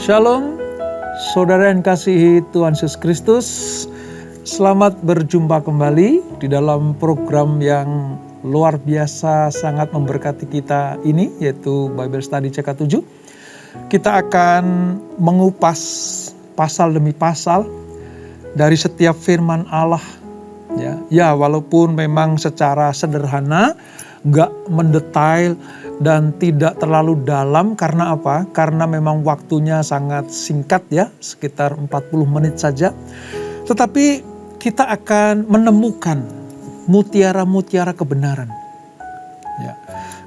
Shalom, saudara yang kasihi Tuhan Yesus Kristus. Selamat berjumpa kembali di dalam program yang luar biasa sangat memberkati kita ini, yaitu Bible Study CK7. Kita akan mengupas pasal demi pasal dari setiap firman Allah. Ya, walaupun memang secara sederhana, gak mendetail dan tidak terlalu dalam. Karena apa? Karena memang waktunya sangat singkat ya, sekitar 40 menit saja. Tetapi kita akan menemukan mutiara-mutiara kebenaran. Ya.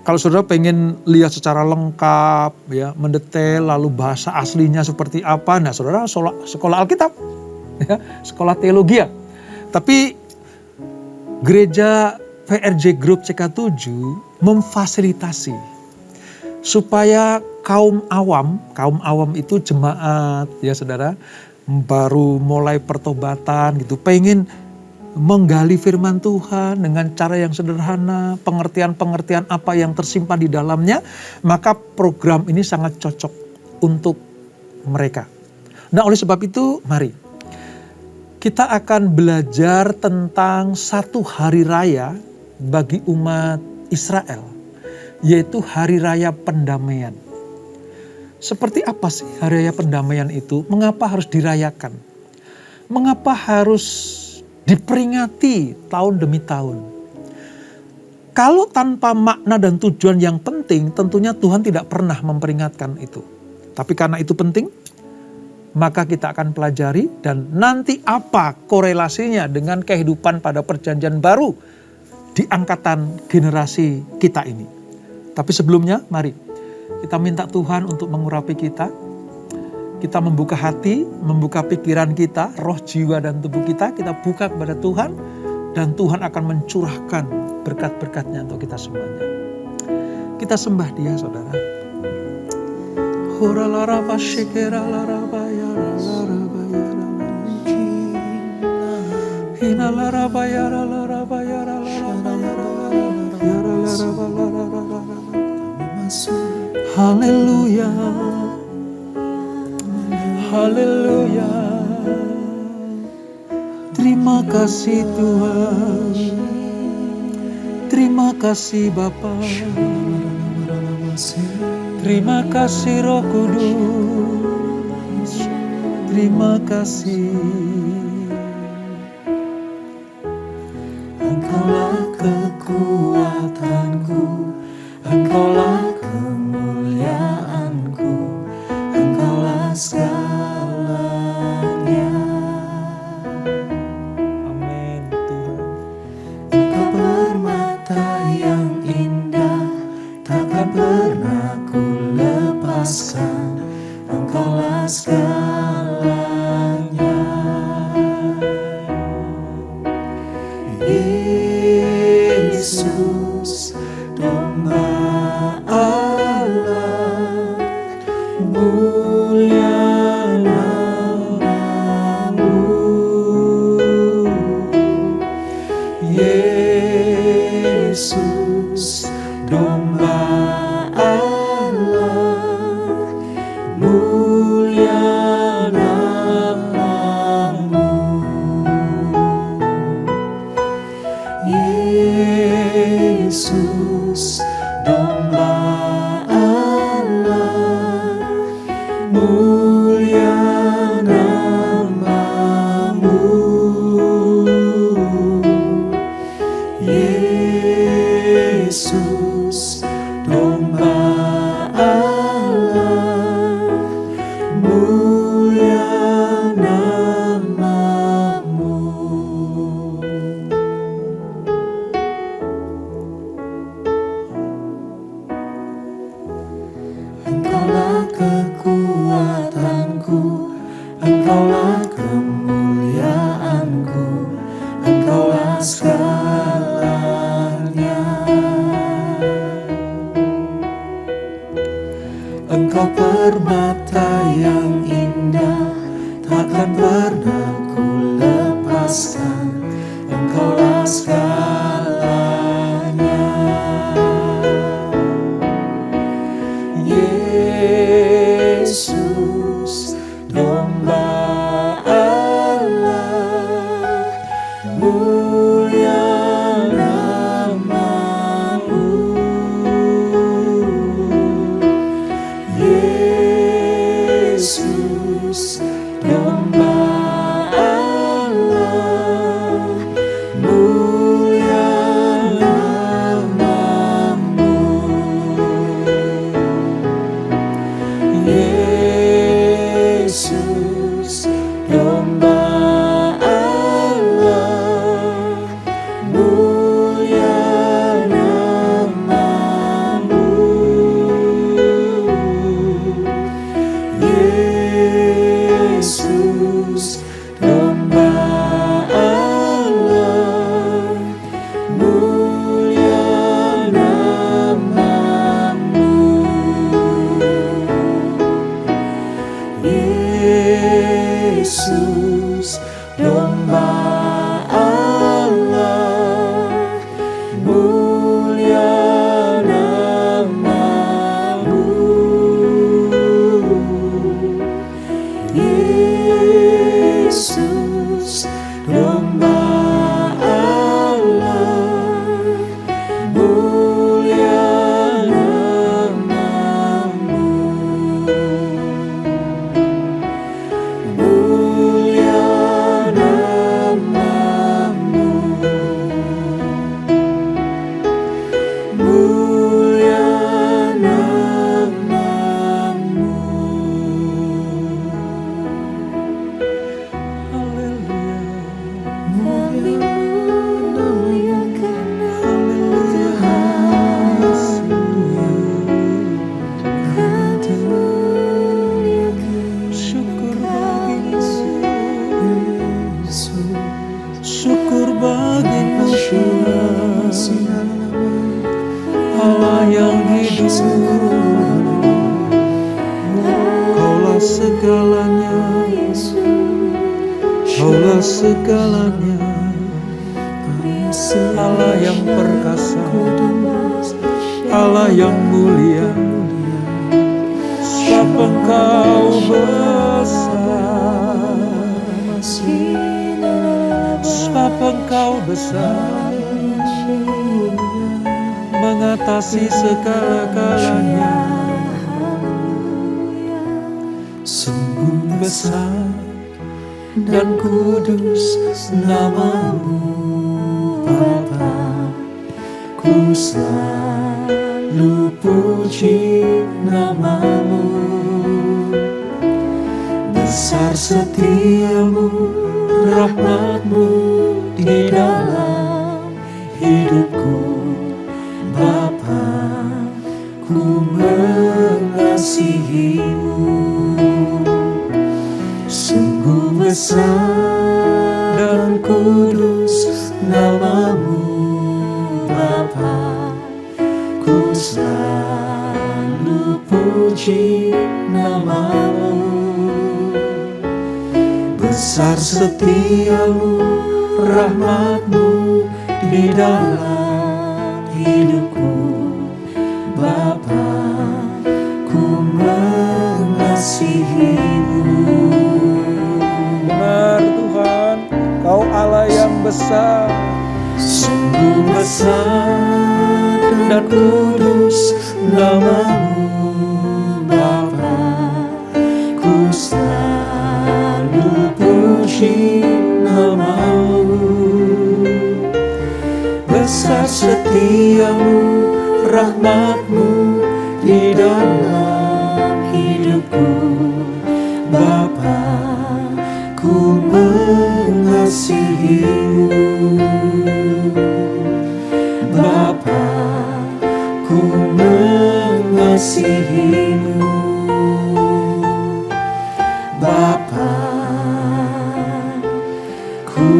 Kalau saudara pengen lihat secara lengkap, ya, mendetail, lalu bahasa aslinya seperti apa, nah saudara sekolah Alkitab, ya, sekolah teologi. Tapi gereja PRJ Group CK7 memfasilitasi supaya kaum awam itu jemaat ya saudara, baru mulai pertobatan gitu, pengen menggali firman Tuhan dengan cara yang sederhana, pengertian-pengertian apa yang tersimpan di dalamnya, maka program ini sangat cocok untuk mereka. Nah, oleh sebab itu mari kita akan belajar tentang satu hari raya bagi umat Israel, yaitu hari raya pendamaian. Seperti apa sih hari raya pendamaian itu? Mengapa harus dirayakan? Mengapa harus diperingati tahun demi tahun? Kalau tanpa makna dan tujuan yang penting, tentunya Tuhan tidak pernah memperingatkan itu. Tapi karena itu penting, maka kita akan pelajari dan nanti apa korelasinya dengan kehidupan pada perjanjian baru di angkatan generasi kita ini. Tapi sebelumnya mari kita minta Tuhan untuk mengurapi kita. Kita membuka hati, membuka pikiran kita, roh, jiwa, dan tubuh kita. Kita buka kepada Tuhan dan Tuhan akan mencurahkan berkat-berkatnya untuk kita semuanya. Kita sembah Dia saudara. Haleluya, haleluya. Terima kasih Tuhan, terima kasih Bapa, terima kasih Roh Kudus, terima kasih. Engkaulah kekuatanku, Engkaulah kemuliaanku, Engkaulah segalanya. Amin Tuhan. Engkau permata yang indah, takkan pernah ku lepaskan, Engkaulah segalanya. Yesus, domba Allah, mulia nama-Mu. Yesus, domba Allah, mulia nama-Mu. Yesus, domba Allah, mulia nama-Mu. Yesus, domba Allah, mulia nama-Mu. Engkaulah kekuatanku, Engkaulah kemuliaanku, Engkaulah segalanya. Engkau permata yang indah, takkan pernah ku lepaskan, Engkaulah segalanya. Yesus, Yesus, domba Allah, mulia nama-Mu. Yesus, domba Allah, mulia nama-Mu. Mulia nama-Mu. Mulia nama-Mu. Haleluya. Kami memuliakan Haleluya. Kami memuliakan Syukur bagimu, Yesus. Syukur bagimu Tuhan, Allah yang hidup. Kaulah segalanya, Kaulah segalanya, Allah yang perkasa, Allah yang mulia. Sebab Engkau besar, sebab Engkau besar, mengatasi segala-galanya. Sungguh besar dan kudus nama-Mu, Bapa. Ku selalu puji nama-Mu. Besar setiamu, rahmat-Mu di dalam hidupku, Bapa. Ku mengasihi-Mu. Sungguh besar dan kudus nama-Mu, Bapa. Ku selalu puji nama-Mu. Besar setiamu, rahmat-Mu di dalam hidupku, Bapa. Ku mengasihi-Mu. Benar Tuhan, Kau Allah yang besar, sungguh besar dan kudus nama-Mu, Bapa. Ku selalu puji nama-Mu. Besar setiamu, rahmat-Mu di dalam hidupku, Bapa. Ku mengasihi-Mu, Bapa. Ku mengasihi-Mu, Bapa. Ku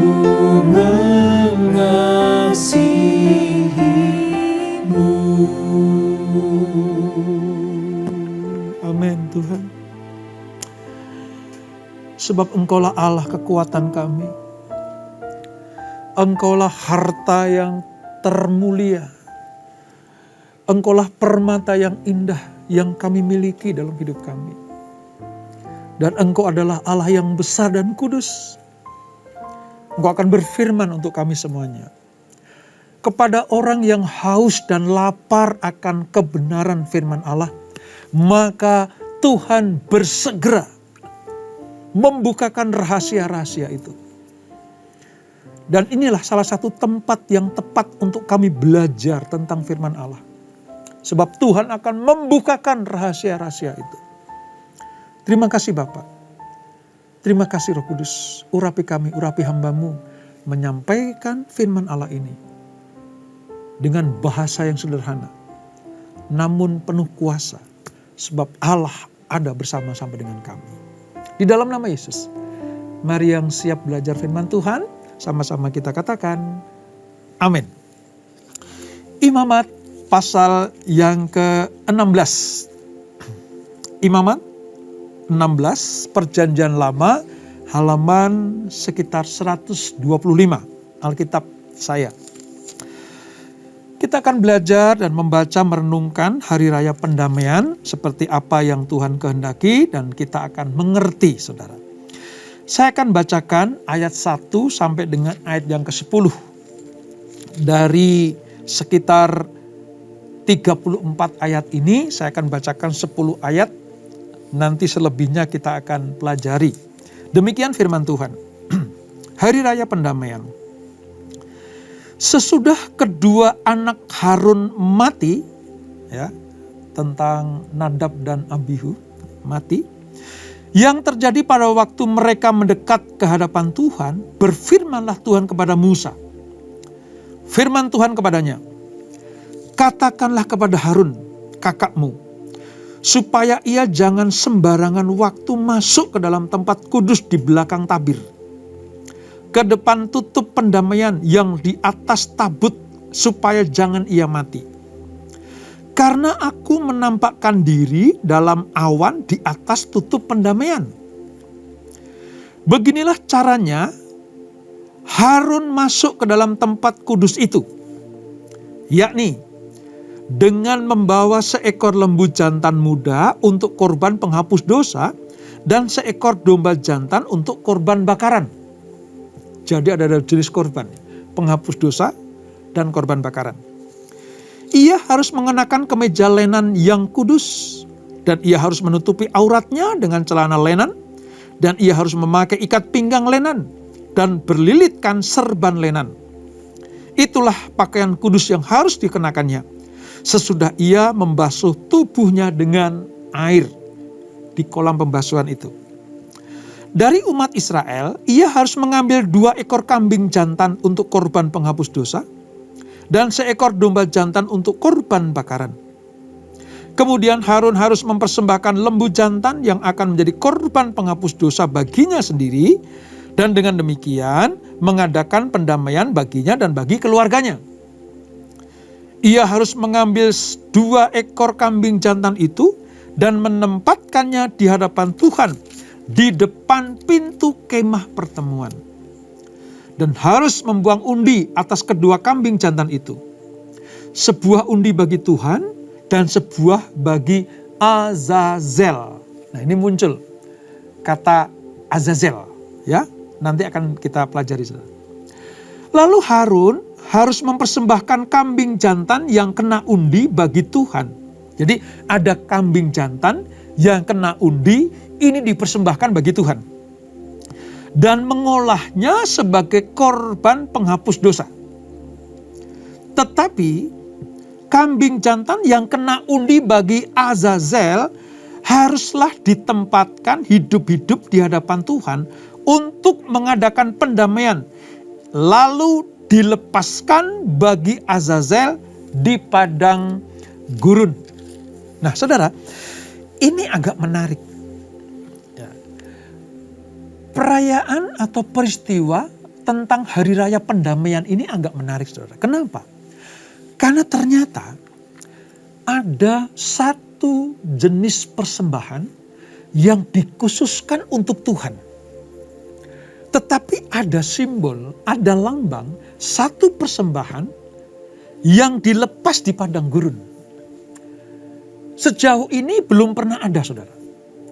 mengasihi-Mu. Amin Tuhan. Sebab Engkaulah Allah kekuatan kami. Engkaulah harta yang termulia. Engkaulah permata yang indah yang kami miliki dalam hidup kami. Dan Engkau adalah Allah yang besar dan kudus. Engkau akan berfirman untuk kami semuanya. Kepada orang yang haus dan lapar akan kebenaran firman Allah, maka Tuhan bersegera membukakan rahasia-rahasia itu. Dan inilah salah satu tempat yang tepat untuk kami belajar tentang firman Allah. Sebab Tuhan akan membukakan rahasia-rahasia itu. Terima kasih Bapa. Terima kasih Roh Kudus. Urapi kami, urapi hamba-Mu menyampaikan firman Allah ini dengan bahasa yang sederhana, namun penuh kuasa. Sebab Allah ada bersama-sama dengan kami. Di dalam nama Yesus, mari yang siap belajar firman Tuhan, sama-sama kita katakan, amin. Imamat pasal yang ke-16. Imamat 16, perjanjian lama, halaman sekitar 125 Alkitab saya. Kita akan belajar dan membaca merenungkan Hari Raya Pendamaian seperti apa yang Tuhan kehendaki dan kita akan mengerti, saudara. Saya akan bacakan ayat 1 sampai dengan ayat yang ke-10. Dari sekitar 34 ayat ini saya akan bacakan 10 ayat. Nanti selebihnya kita akan pelajari. Demikian firman Tuhan. Hari Raya Pendamaian. Sesudah kedua anak Harun mati, ya, tentang Nadab dan Abihu mati, yang terjadi pada waktu mereka mendekat ke hadapan Tuhan, berfirmanlah Tuhan kepada Musa. Firman Tuhan kepadanya, katakanlah kepada Harun, kakakmu, supaya ia jangan sembarangan waktu masuk ke dalam tempat kudus di belakang tabir, ke depan tutup pendamaian yang di atas tabut, supaya jangan ia mati. Karena aku menampakkan diri dalam awan di atas tutup pendamaian. Beginilah caranya Harun masuk ke dalam tempat kudus itu, yakni dengan membawa seekor lembu jantan muda untuk korban penghapus dosa dan seekor domba jantan untuk korban bakaran. Jadi ada jenis korban, penghapus dosa dan korban bakaran. Ia harus mengenakan kemeja lenan yang kudus, dan ia harus menutupi auratnya dengan celana lenan, dan ia harus memakai ikat pinggang lenan, dan berlilitkan serban lenan. Itulah pakaian kudus yang harus dikenakannya, sesudah ia membasuh tubuhnya dengan air di kolam pembasuhan itu. Dari umat Israel, ia harus mengambil 2 ekor kambing jantan untuk korban penghapus dosa, dan seekor domba jantan untuk korban bakaran. Kemudian Harun harus mempersembahkan lembu jantan yang akan menjadi korban penghapus dosa baginya sendiri, dan dengan demikian mengadakan pendamaian baginya dan bagi keluarganya. Ia harus mengambil 2 ekor kambing jantan itu dan menempatkannya di hadapan Tuhan di depan pintu kemah pertemuan, dan harus membuang undi atas kedua kambing jantan itu, sebuah undi bagi Tuhan dan sebuah bagi Azazel. Nah, ini muncul kata Azazel, ya, nanti akan kita pelajari. Lalu Harun harus mempersembahkan kambing jantan yang kena undi bagi Tuhan. Jadi ada kambing jantan yang kena undi, ini dipersembahkan bagi Tuhan. Dan mengolahnya sebagai korban penghapus dosa. Tetapi kambing jantan yang kena undi bagi Azazel haruslah ditempatkan hidup-hidup di hadapan Tuhan untuk mengadakan pendamaian. Lalu dilepaskan bagi Azazel di padang gurun. Nah, saudara, ini agak menarik. Perayaan atau peristiwa tentang Hari Raya Pendamaian ini agak menarik, saudara. Kenapa? Karena ternyata ada satu jenis persembahan yang dikhususkan untuk Tuhan. Tetapi ada simbol, ada lambang, satu persembahan yang dilepas di padang gurun. Sejauh ini belum pernah ada, saudara.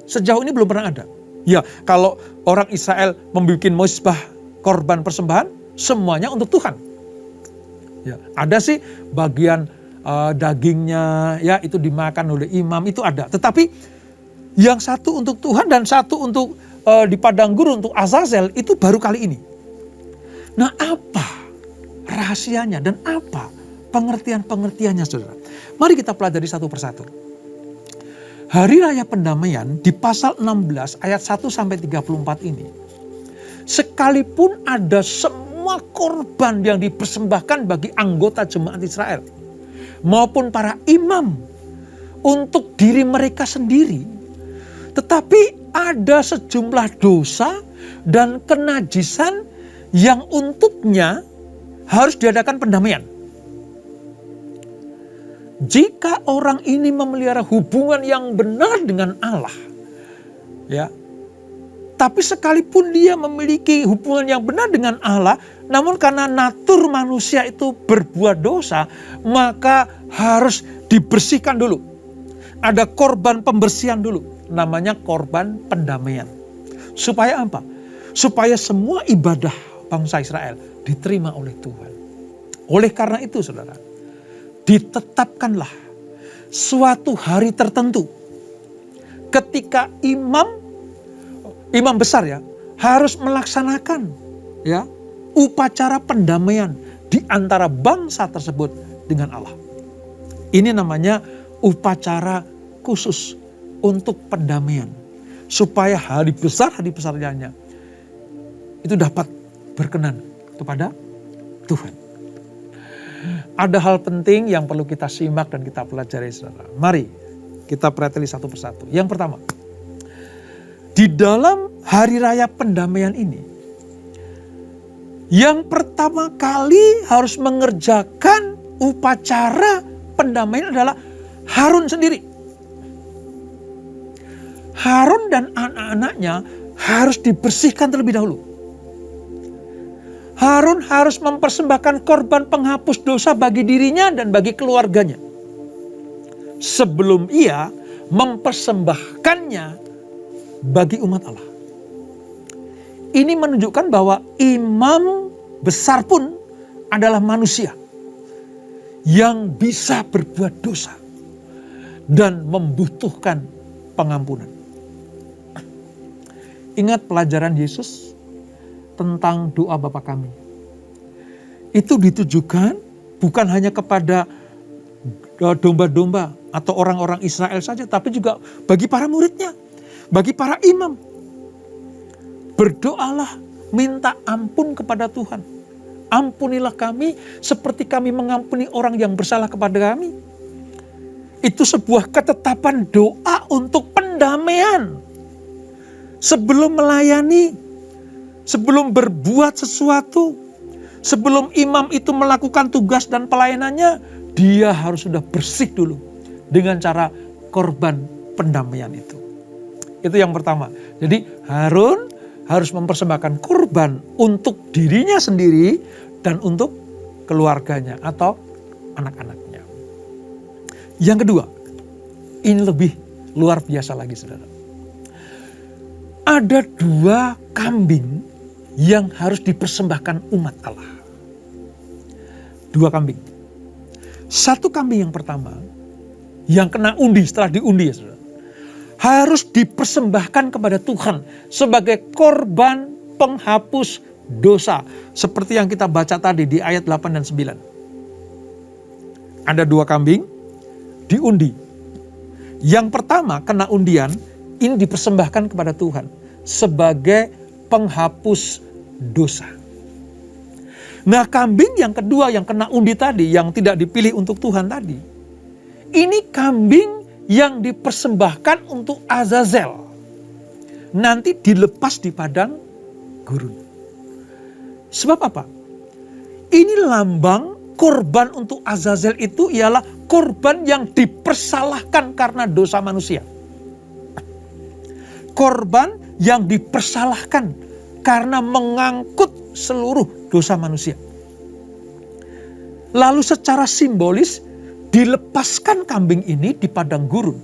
Sejauh ini belum pernah ada. Ya, kalau orang Israel membuat mezbah korban persembahan, semuanya untuk Tuhan. Ya, ada sih bagian dagingnya, ya itu dimakan oleh imam, itu ada. Tetapi yang satu untuk Tuhan dan satu untuk di padang gurun untuk Azazel itu baru kali ini. Nah, apa rahasianya dan apa pengertian-pengertiannya, saudara? Mari kita pelajari satu persatu. Hari Raya Pendamaian di pasal 16 ayat 1 sampai 34 ini, sekalipun ada semua korban yang dipersembahkan bagi anggota jemaat Israel maupun para imam untuk diri mereka sendiri, tetapi ada sejumlah dosa dan kenajisan yang untuknya harus diadakan pendamaian. Jika orang ini memelihara hubungan yang benar dengan Allah, ya, Tetapi sekalipun dia memiliki hubungan yang benar dengan Allah, namun karena natur manusia itu berbuat dosa, maka harus dibersihkan dulu. Ada korban pembersihan dulu, namanya korban pendamaian. Supaya apa? Supaya semua ibadah bangsa Israel diterima oleh Tuhan. Oleh karena itu saudara, ditetapkanlah suatu hari tertentu ketika imam besar ya harus melaksanakan ya upacara pendamaian di antara bangsa tersebut dengan Allah. Ini namanya upacara khusus untuk pendamaian, supaya hari besarnya itu dapat berkenan kepada Tuhan. Ada hal penting yang perlu kita simak dan kita pelajari saudara. Mari kita perhatikan satu persatu. Yang pertama, di dalam hari raya pendamaian ini, yang pertama kali harus mengerjakan upacara pendamaian adalah Harun sendiri. Harun dan anak-anaknya harus dibersihkan terlebih dahulu. Harun harus mempersembahkan korban penghapus dosa bagi dirinya dan bagi keluarganya, sebelum ia mempersembahkannya bagi umat Allah. Ini menunjukkan bahwa imam besar pun adalah manusia yang bisa berbuat dosa dan membutuhkan pengampunan. Ingat pelajaran Yesus tentang doa Bapa kami. Itu ditujukan bukan hanya kepada domba-domba atau orang-orang Israel saja, tapi juga bagi para muridnya, bagi para imam. Berdoalah, minta ampun kepada Tuhan. Ampunilah kami seperti kami mengampuni orang yang bersalah kepada kami. Itu sebuah ketetapan doa untuk pendamaian. Sebelum melayani, sebelum berbuat sesuatu, sebelum imam itu melakukan tugas dan pelayanannya, dia harus sudah bersih dulu dengan cara korban pendamaian itu. Itu yang pertama. Jadi Harun harus mempersembahkan korban untuk dirinya sendiri dan untuk keluarganya atau anak-anaknya. Yang kedua, ini lebih luar biasa lagi saudara. Ada 2 kambing yang harus dipersembahkan umat Allah. 2 kambing. 1 kambing yang pertama, yang kena undi setelah diundi ya saudara, harus dipersembahkan kepada Tuhan sebagai korban penghapus dosa. Seperti yang kita baca tadi di ayat 8 dan 9. Ada 2 kambing diundi. Yang pertama kena undian, ini dipersembahkan kepada Tuhan sebagai penghapus dosa. Nah, kambing yang kedua yang kena undi tadi, yang tidak dipilih untuk Tuhan tadi, ini kambing yang dipersembahkan untuk Azazel. Nanti dilepas di padang gurun. Sebab apa? Ini lambang korban untuk Azazel itu ialah korban yang dipersalahkan karena dosa manusia. Korban yang dipersalahkan karena mengangkut seluruh dosa manusia. Lalu secara simbolis dilepaskan kambing ini di padang gurun.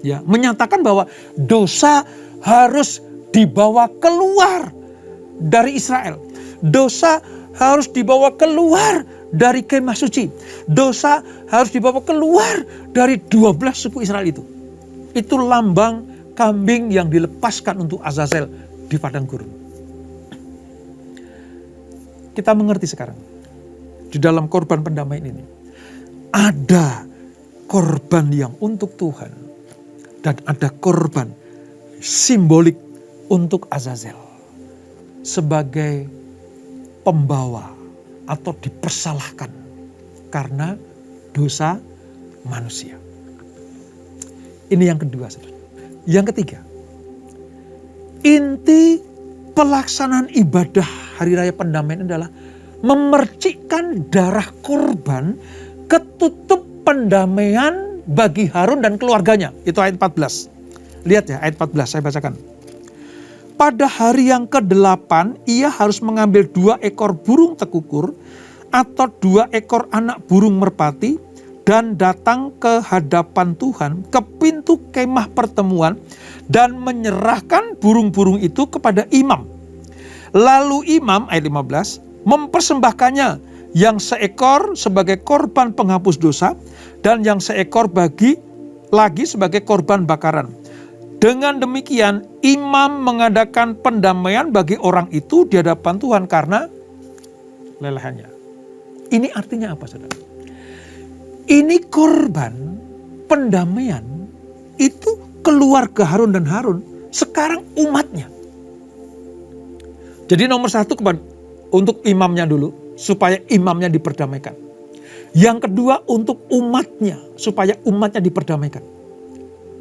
Ya, menyatakan bahwa dosa harus dibawa keluar dari Israel. Dosa harus dibawa keluar dari kemah suci. Dosa harus dibawa keluar dari 12 suku Israel itu. Itu lambang kambing yang dilepaskan untuk Azazel di padang gurun. Kita mengerti sekarang. Di dalam korban pendamaian ini. Ada korban yang untuk Tuhan. Dan ada korban simbolik untuk Azazel. Sebagai pembawa atau dipersalahkan karena dosa manusia. Ini yang kedua, saudara. Yang ketiga, inti pelaksanaan ibadah hari raya pendamaian adalah memercikkan darah korban ketutup pendamaian bagi Harun dan keluarganya. Itu ayat 14. Lihat ya ayat 14, saya bacakan. Pada hari yang ke-8 ia harus mengambil 2 ekor burung tekukur atau 2 ekor anak burung merpati dan datang ke hadapan Tuhan ke pintu kemah pertemuan dan menyerahkan burung-burung itu kepada imam. Lalu imam, ayat 15, mempersembahkannya yang seekor sebagai korban penghapus dosa dan yang seekor lagi sebagai korban bakaran. Dengan demikian imam mengadakan pendamaian bagi orang itu di hadapan Tuhan karena lelehannya. Ini artinya apa, saudara? Ini korban pendamaian itu keluarga Harun dan Harun, sekarang umatnya. Jadi nomor 1 untuk imamnya dulu, supaya imamnya diperdamaikan. Yang kedua untuk umatnya, supaya umatnya diperdamaikan.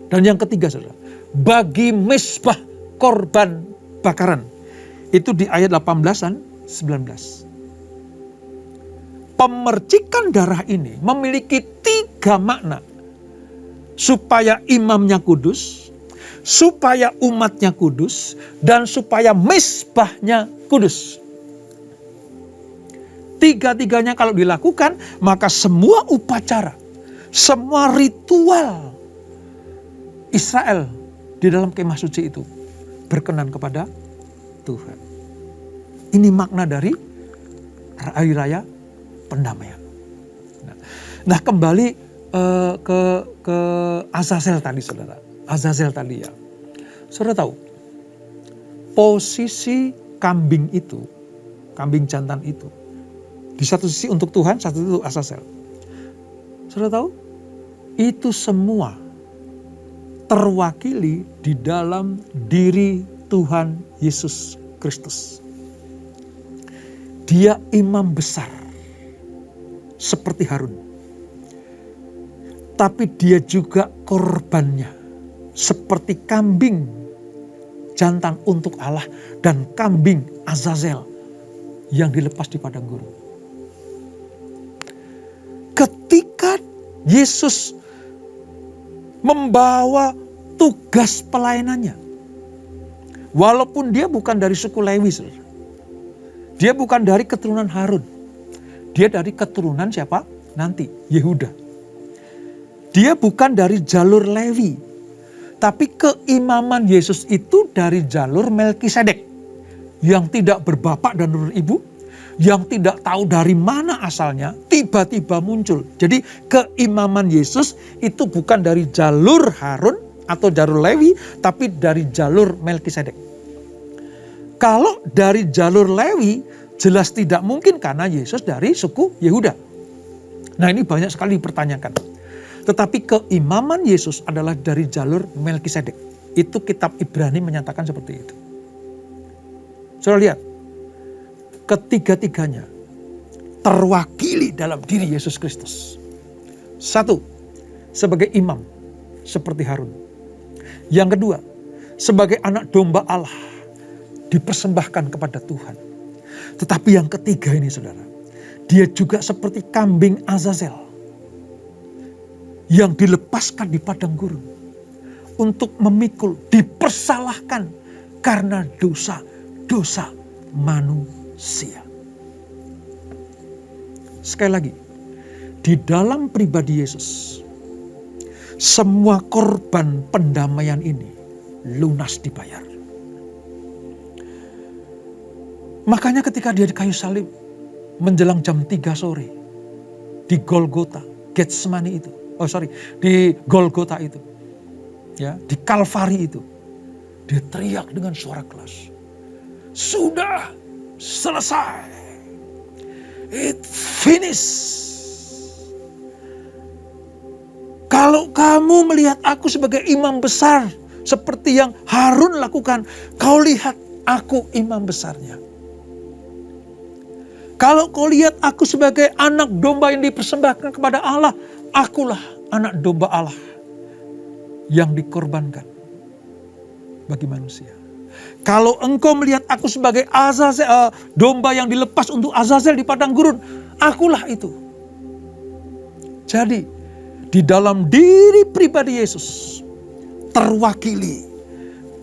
Dan yang ketiga, saudara, bagi mezbah korban bakaran. Itu di ayat 18 dan 19. Pemercikan darah ini memiliki 3 makna. Supaya imamnya kudus, supaya umatnya kudus, dan supaya mezbahnya kudus. 3-tiganya kalau dilakukan, maka semua upacara, semua ritual Israel di dalam kemah suci itu berkenan kepada Tuhan. Ini makna dari hari raya pendamaian. Nah, kembali ke Azazel tadi, saudara. Azazel tadi ya. Saudara tahu, posisi kambing itu, kambing jantan itu, di satu sisi untuk Tuhan, satu itu Azazel. Saudara tahu, itu semua terwakili di dalam diri Tuhan Yesus Kristus. Dia imam besar seperti Harun. Tapi dia juga korbannya seperti kambing jantan untuk Allah dan kambing Azazel yang dilepas di padang gurun. Ketika Yesus membawa tugas pelayanannya, walaupun dia bukan dari suku Lewi, dia bukan dari keturunan Harun, dia dari keturunan siapa? Nanti Yehuda. Dia bukan dari jalur Lewi, tapi keimaman Yesus itu dari jalur Melkisedek, yang tidak berbapak dan beribu, yang tidak tahu dari mana asalnya, tiba-tiba muncul. Jadi keimaman Yesus itu bukan dari jalur Harun atau jalur Lewi, tapi dari jalur Melkisedek. Kalau dari jalur Lewi, jelas tidak mungkin karena Yesus dari suku Yehuda. Nah, ini banyak sekali dipertanyakan. Tetapi keimaman Yesus adalah dari jalur Melkisedek. Itu kitab Ibrani menyatakan seperti itu. Saudara lihat, ketiga-tiganya terwakili dalam diri Yesus Kristus. 1, sebagai imam seperti Harun. Yang kedua, sebagai anak domba Allah dipersembahkan kepada Tuhan. Tetapi yang ketiga ini, saudara, dia juga seperti kambing Azazel yang dilepaskan di padang gurun untuk memikul, dipersalahkan karena dosa manusia. Sekali lagi, di dalam pribadi Yesus, semua korban pendamaian ini lunas dibayar. Makanya ketika dia di kayu salib, menjelang jam 3 sore, di Golgota, Getsemani itu, di Golgota itu, ya, di Kalvari itu, dia teriak dengan suara keras, sudah selesai, it finished. Kalau kamu melihat aku sebagai imam besar seperti yang Harun lakukan, kau lihat aku imam besarnya. Kalau kau lihat aku sebagai anak domba yang dipersembahkan kepada Allah, akulah anak domba Allah yang dikorbankan bagi manusia. Kalau engkau melihat aku sebagai Azazel, domba yang dilepas untuk Azazel di padang gurun, akulah itu. Jadi di dalam diri pribadi Yesus terwakili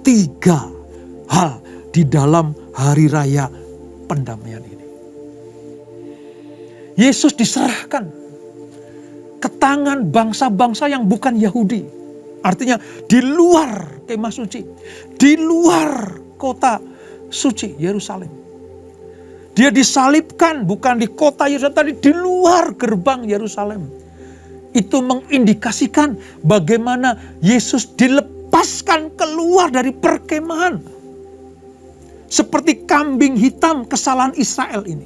3 hal di dalam hari raya pendamaian ini. Yesus diserahkan ke tangan bangsa-bangsa yang bukan Yahudi. Artinya di luar kemah suci, di luar kota suci Yerusalem. Dia disalibkan bukan di kota Yerusalem, tadi di luar gerbang Yerusalem. Itu mengindikasikan bagaimana Yesus dilepaskan keluar dari perkemahan. Seperti kambing hitam kesalahan Israel ini.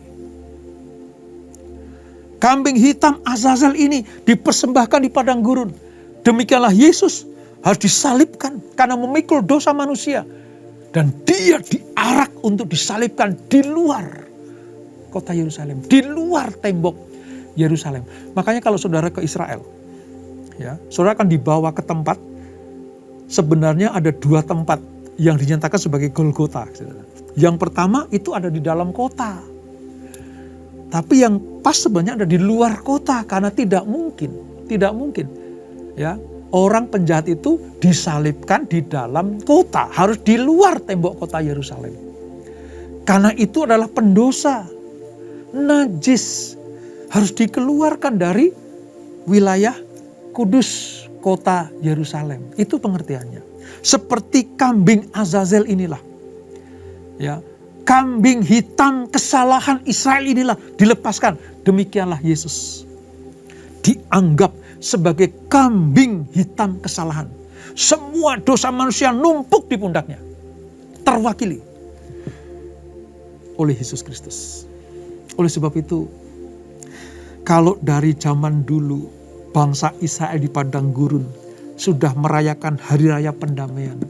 Kambing hitam Azazel ini dipersembahkan di padang gurun. Demikianlah Yesus harus disalibkan karena memikul dosa manusia. Dan dia diarak untuk disalibkan di luar kota Yerusalem, di luar tembok Yerusalem. Makanya kalau saudara ke Israel, ya, saudara akan dibawa ke tempat, sebenarnya ada 2 tempat yang dinyatakan sebagai Golgota. Yang pertama itu ada di dalam kota. Tapi yang pas sebenarnya ada di luar kota, karena tidak mungkin, ya, orang penjahat itu disalibkan di dalam kota, harus di luar tembok kota Yerusalem. Karena itu adalah pendosa, najis, harus dikeluarkan dari wilayah kudus kota Yerusalem. Itu pengertiannya. Seperti kambing Azazel inilah, ya, kambing hitam kesalahan Israel inilah dilepaskan. Demikianlah Yesus dianggap sebagai kambing hitam kesalahan. Semua dosa manusia numpuk di pundaknya, terwakili oleh Yesus Kristus. Oleh sebab itu, kalau dari zaman dulu bangsa Israel di padang gurun sudah merayakan hari raya pendamaian,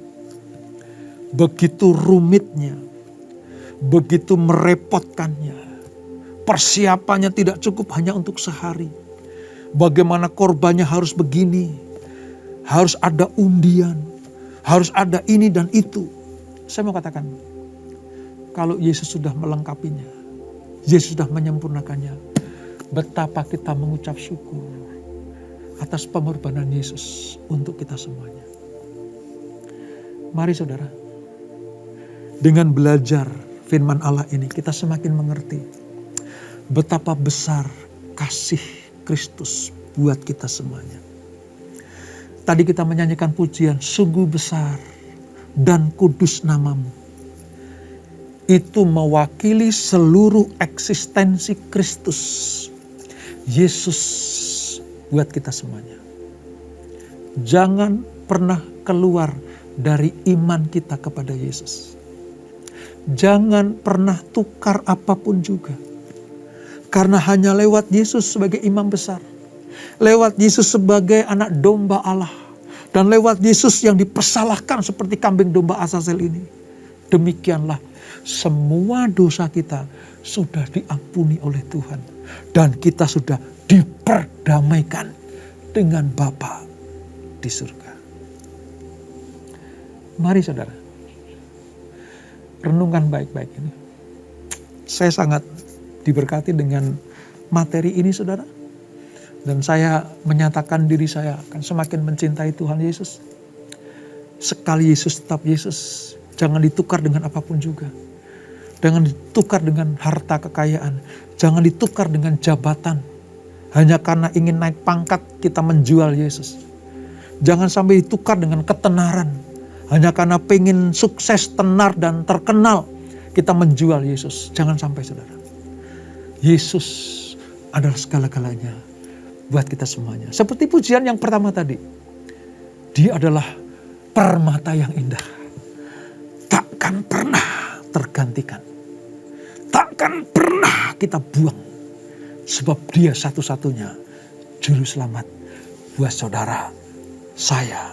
begitu rumitnya, begitu merepotkannya, persiapannya tidak cukup hanya untuk sehari. Bagaimana korbannya harus begini, harus ada undian, harus ada ini dan itu. Saya mau katakan, kalau Yesus sudah melengkapinya, Yesus sudah menyempurnakannya, betapa kita mengucap syukur atas pengorbanan Yesus untuk kita semuanya. Mari saudara, dengan belajar firman Allah ini kita semakin mengerti betapa besar kasih Kristus buat kita semuanya. Tadi kita menyanyikan pujian, sungguh besar dan kudus namamu. Itu mewakili seluruh eksistensi Kristus, Yesus buat kita semuanya. Jangan pernah keluar dari iman kita kepada Yesus. Jangan pernah tukar apapun juga. Karena hanya lewat Yesus sebagai imam besar, lewat Yesus sebagai anak domba Allah, dan lewat Yesus yang dipersalahkan seperti kambing domba Azazel ini, demikianlah semua dosa kita sudah diampuni oleh Tuhan. Dan kita sudah diperdamaikan dengan Bapa di surga. Mari saudara, renungkan baik-baik ini. Saya sangat diberkati dengan materi ini saudara. Dan saya menyatakan diri saya akan semakin mencintai Tuhan Yesus. Sekali Yesus tetap Yesus. Jangan ditukar dengan apapun juga. Jangan ditukar dengan harta kekayaan. Jangan ditukar dengan jabatan. Hanya karena ingin naik pangkat kita menjual Yesus. Jangan sampai ditukar dengan ketenaran. Hanya karena pengen sukses, tenar dan terkenal kita menjual Yesus. Jangan sampai saudara. Yesus adalah segala-galanya buat kita semuanya. Seperti pujian yang pertama tadi. Dia adalah permata yang indah. Takkan pernah tergantikan. Takkan pernah kita buang. Sebab dia satu-satunya juru selamat buat saudara, saya,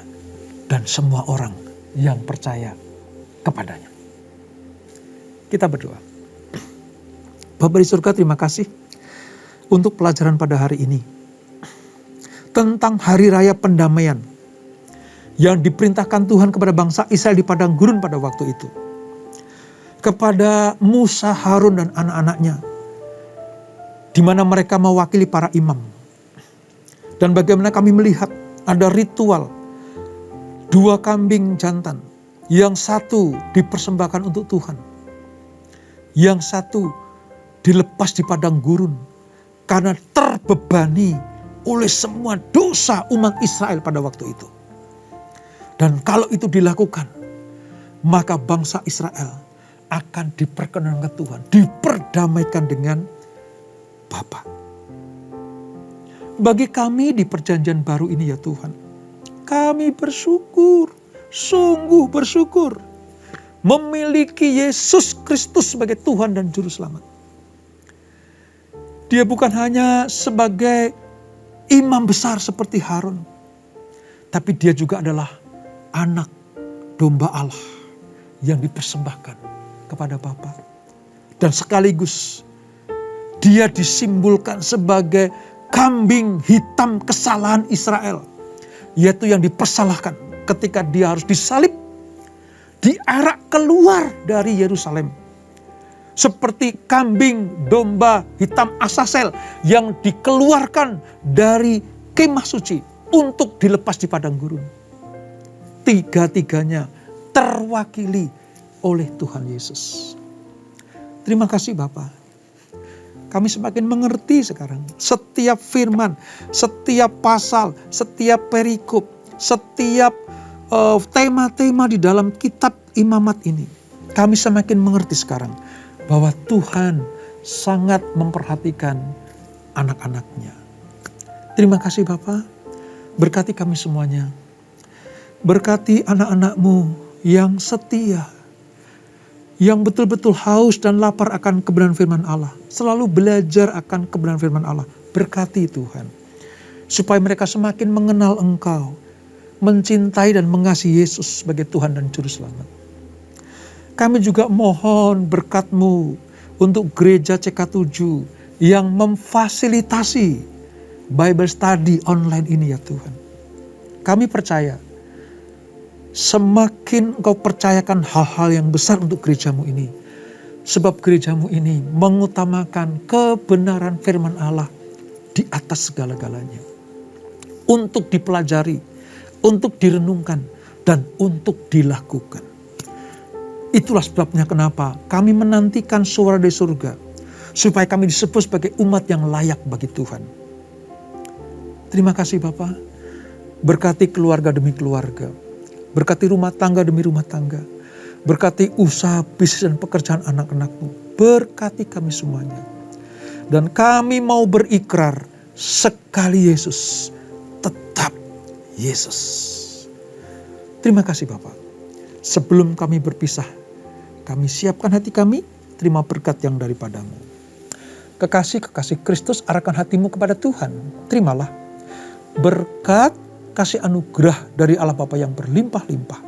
dan semua orang yang percaya kepadanya. Kita berdoa. Bapa di surga, terima kasih untuk pelajaran pada hari ini. Tentang hari raya pendamaian yang diperintahkan Tuhan kepada bangsa Israel di padang gurun pada waktu itu. Kepada Musa, Harun dan anak-anaknya, di mana mereka mewakili para imam. Dan bagaimana kami melihat ada ritual 2 kambing jantan Yang satu dipersembahkan untuk Tuhan. Yang satu dilepas di padang gurun karena terbebani oleh semua dosa umat Israel pada waktu itu. Dan kalau itu dilakukan, maka bangsa Israel akan diperkenankan Tuhan, diperdamaikan dengan Bapa. Bagi kami di perjanjian baru ini ya Tuhan, kami bersyukur, sungguh bersyukur memiliki Yesus Kristus sebagai Tuhan dan Juru Selamat. Dia bukan hanya sebagai imam besar seperti Harun, tapi dia juga adalah anak domba Allah yang dipersembahkan kepada Bapa. Dan sekaligus dia disimbolkan sebagai kambing hitam kesalahan Israel, yaitu yang dipersalahkan ketika dia harus disalib, diarak keluar dari Yerusalem. Seperti kambing domba hitam Asasel yang dikeluarkan dari kemah suci untuk dilepas di padang gurun. Tiga-tiganya terwakili oleh Tuhan Yesus. Terima kasih Bapa. Kami semakin mengerti sekarang. Setiap firman, setiap pasal, setiap perikop, setiap tema-tema di dalam kitab imamat ini. Kami semakin mengerti sekarang bahwa Tuhan sangat memperhatikan anak-anaknya. Terima kasih Bapa. Berkati kami semuanya. Berkati anak-anak-Mu yang setia, yang betul-betul haus dan lapar akan kebenaran firman Allah. Selalu belajar akan kebenaran firman Allah. Berkati Tuhan. Supaya mereka semakin mengenal Engkau, mencintai dan mengasihi Yesus sebagai Tuhan dan Juru Selamat. Kami juga mohon berkat-Mu untuk gereja CK7 yang memfasilitasi Bible Study online ini ya Tuhan. Kami percaya semakin Engkau percayakan hal-hal yang besar untuk gereja-Mu ini. Sebab gereja-Mu ini mengutamakan kebenaran firman Allah di atas segala-galanya. Untuk dipelajari, untuk direnungkan, dan untuk dilakukan. Itulah sebabnya kenapa kami menantikan suara dari surga. Supaya kami disebut sebagai umat yang layak bagi Tuhan. Terima kasih Bapa. Berkati keluarga demi keluarga. Berkati rumah tangga demi rumah tangga. Berkati usaha, bisnis dan pekerjaan anak-anak-Mu. Berkati kami semuanya. Dan kami mau berikrar sekali Yesus, tetap Yesus. Terima kasih Bapak. Sebelum kami berpisah, kami siapkan hati kami, terima berkat yang daripada-Mu. Kekasih-kekasih Kristus, arahkan hatimu kepada Tuhan. Terimalah berkat kasih anugerah dari Allah Bapa yang berlimpah-limpah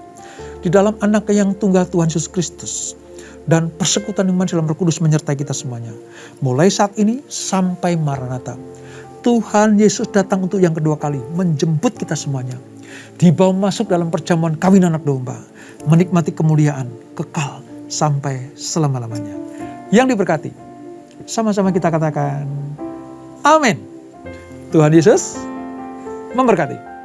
di dalam Anak-Nya yang tunggal Tuhan Yesus Kristus, dan persekutuan iman dalam Roh Kudus menyertai kita semuanya. Mulai saat ini sampai Maranatha. Tuhan Yesus datang untuk yang kedua kali, menjemput kita semuanya. Dibawa masuk dalam perjamuan kawin anak domba, menikmati kemuliaan kekal sampai selama-lamanya. Yang diberkati, sama-sama kita katakan, amin. Tuhan Yesus memberkati.